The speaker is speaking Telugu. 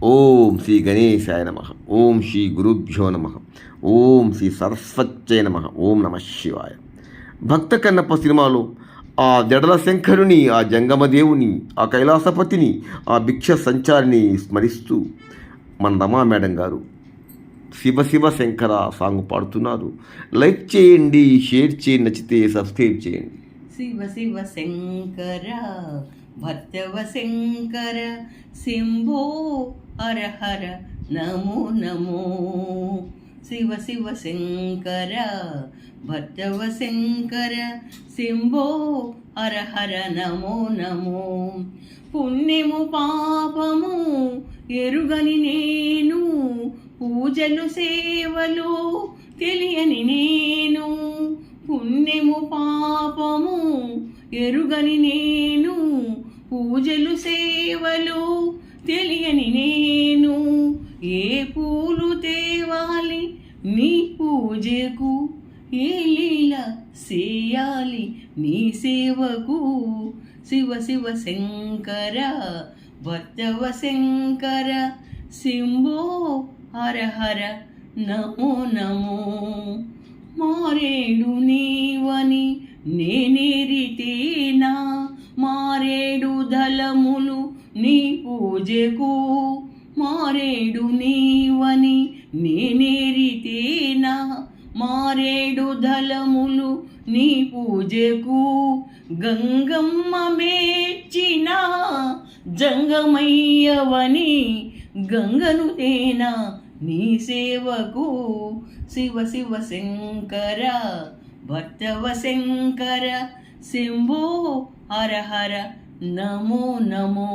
ఓం శ్రీ గణేశాయ నమ. ఓం శ్రీ గురుభ్యో నమ. ఓం శ్రీ సరస్వత్యై నమ. ఓం నమ శివాయ. భక్త కన్నప్ప సినిమాలో ఆ జడల శంకరుని, ఆ జంగమదేవుని, ఆ కైలాసపతిని, ఆ భిక్ష సంచారిని స్మరిస్తూ మన రమా మేడం గారు శివ శివ శంకర సాంగ్ పాడుతున్నారు. లైక్ చేయండి, షేర్ చేయండి, నచ్చితే సబ్స్క్రైబ్ చేయండి. శివ శివ శంకర భర్తవ శంకర శంభో హర హర నమో నమో. శివ శివ శంకర భర్తవ శంకర శంభో హర హర నమో నమో. పుణ్యము పాపము ఎరుగని నేను, పూజలు సేవలు తెలియని నేను. పుణ్యము పాపము ఎరుగని నేను, పూజలు సేవలు తెలియని నేను. ఏ పూలు తేవాలి నీ పూజకు, ఏ లీల చేయాలి నీ సేవకు. శివ శివ శంకర భర్తవ శంకర శంభో హర హర నమో నమో. మారేడు నీవని నేనేరితేనా, మారేడు దళములు నీ పూజకు. మారేడు నీవని నేనేరితేనా, మారేడు దళములు నీ పూజకు. గంగమ్మ మేర్చిన జంగమయ్యవని, గంగను తేనా నీ సేవకు. శివ శివ శంకర భర్తవ శంకర శంభో హర హర నమో నమో.